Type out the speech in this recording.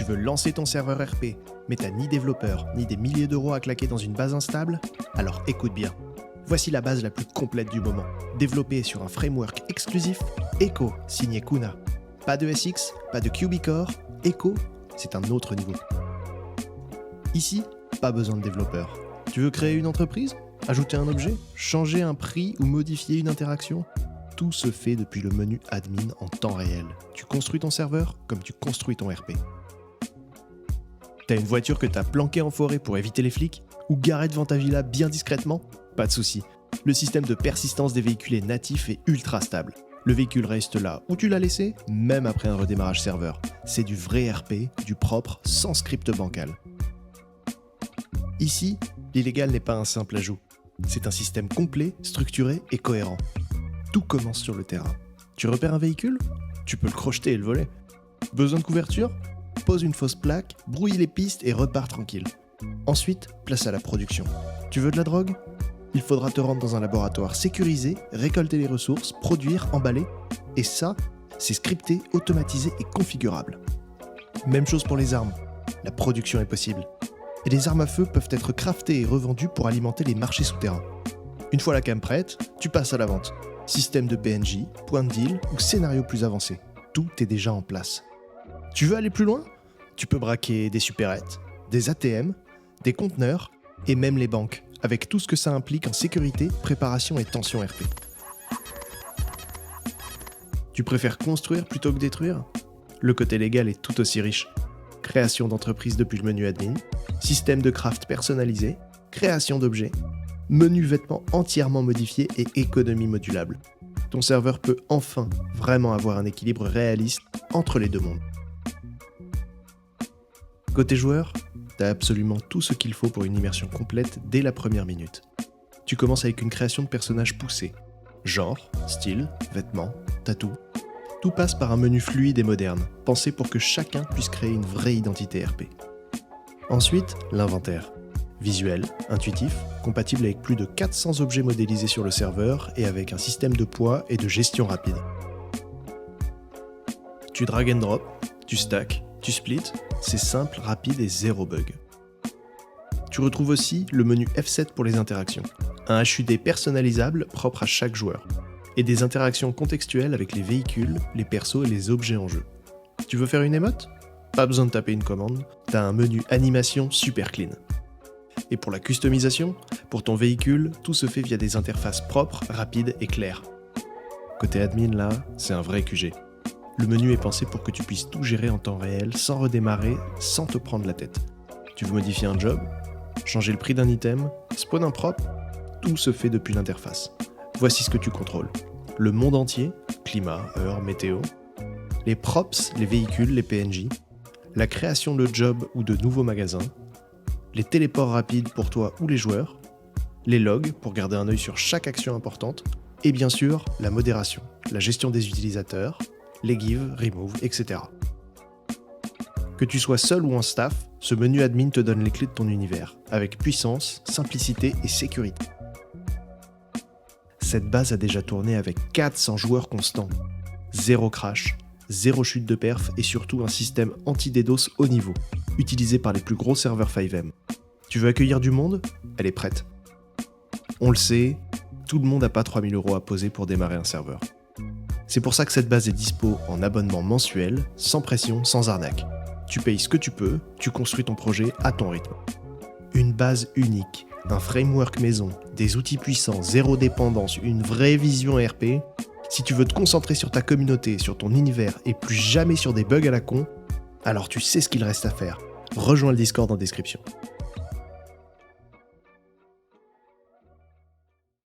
veux lancer ton serveur RP, mais t'as ni développeur, ni des milliers d'euros à claquer dans une base instable? Alors écoute bien. Voici la base la plus complète du moment, développée sur un framework exclusif, Echo, signé Kuna. Pas de SX, pas de QB-Core, Echo, c'est un autre niveau. Ici, pas besoin de développeur. Tu veux créer une entreprise? Ajouter un objet? Changer un prix ou modifier une interaction? Tout se fait depuis le menu admin en temps réel. Tu construis ton serveur comme tu construis ton RP. T'as une voiture que t'as planquée en forêt pour éviter les flics? Ou garée devant ta villa bien discrètement? Pas de souci. Le système de persistance des véhicules est natif et ultra stable. Le véhicule reste là où tu l'as laissé, même après un redémarrage serveur. C'est du vrai RP, du propre, sans script bancal. Ici, l'illégal n'est pas un simple ajout. C'est un système complet, structuré et cohérent. Tout commence sur le terrain. Tu repères un véhicule? Tu peux le crocheter et le voler. Besoin de couverture? Pose une fausse plaque, brouille les pistes et repars tranquille. Ensuite, place à la production. Tu veux de la drogue? Il faudra te rendre dans un laboratoire sécurisé, récolter les ressources, produire, emballer. Et ça, c'est scripté, automatisé et configurable. Même chose pour les armes. La production est possible. Et les armes à feu peuvent être craftées et revendues pour alimenter les marchés souterrains. Une fois la cam prête, tu passes à la vente. Système de PNJ, point de deal ou scénario plus avancé. Tout est déjà en place. Tu veux aller plus loin? Tu peux braquer des supérettes, des ATM, des conteneurs et même les banques, avec tout ce que ça implique en sécurité, préparation et tension RP. Tu préfères construire plutôt que détruire? Le côté légal est tout aussi riche. Création d'entreprise depuis le menu admin, système de craft personnalisé, création d'objets, menu vêtements entièrement modifié et économie modulable. Ton serveur peut enfin vraiment avoir un équilibre réaliste entre les deux mondes. Côté joueur, t'as absolument tout ce qu'il faut pour une immersion complète dès la première minute. Tu commences avec une création de personnages poussée. Genre, style, vêtements, tatou. Tout passe par un menu fluide et moderne, pensé pour que chacun puisse créer une vraie identité RP. Ensuite, l'inventaire. Visuel, intuitif, compatible avec plus de 400 objets modélisés sur le serveur et avec un système de poids et de gestion rapide. Tu drag and drop, tu stack, tu split, c'est simple, rapide et zéro bug. Tu retrouves aussi le menu F7 pour les interactions, un HUD personnalisable propre à chaque joueur, et des interactions contextuelles avec les véhicules, les persos et les objets en jeu. Tu veux faire une émote? Pas besoin de taper une commande, t'as un menu animation super clean. Et pour la customisation, pour ton véhicule, tout se fait via des interfaces propres, rapides et claires. Côté admin là, c'est un vrai QG. Le menu est pensé pour que tu puisses tout gérer en temps réel, sans redémarrer, sans te prendre la tête. Tu veux modifier un job? Changer le prix d'un item? Spawn un prop? Tout se fait depuis l'interface. Voici ce que tu contrôles. Le monde entier, climat, heure, météo. Les props, les véhicules, les PNJ. La création de job ou de nouveaux magasins. Les téléports rapides pour toi ou les joueurs, les logs pour garder un œil sur chaque action importante, et bien sûr, la modération, la gestion des utilisateurs, les give, remove, etc. Que tu sois seul ou en staff, ce menu admin te donne les clés de ton univers, avec puissance, simplicité et sécurité. Cette base a déjà tourné avec 400 joueurs constants, zéro crash, zéro chute de perf et surtout un système anti-DDoS haut niveau, utilisé par les plus gros serveurs 5M. Tu veux accueillir du monde? Elle est prête. On le sait, tout le monde n'a pas 3000 € à poser pour démarrer un serveur. C'est pour ça que cette base est dispo en abonnement mensuel, sans pression, sans arnaque. Tu payes ce que tu peux, tu construis ton projet à ton rythme. Une base unique, un framework maison, des outils puissants, zéro dépendance, une vraie vision RP. Si tu veux te concentrer sur ta communauté, sur ton univers et plus jamais sur des bugs à la con, alors tu sais ce qu'il reste à faire. Rejoins le Discord en description.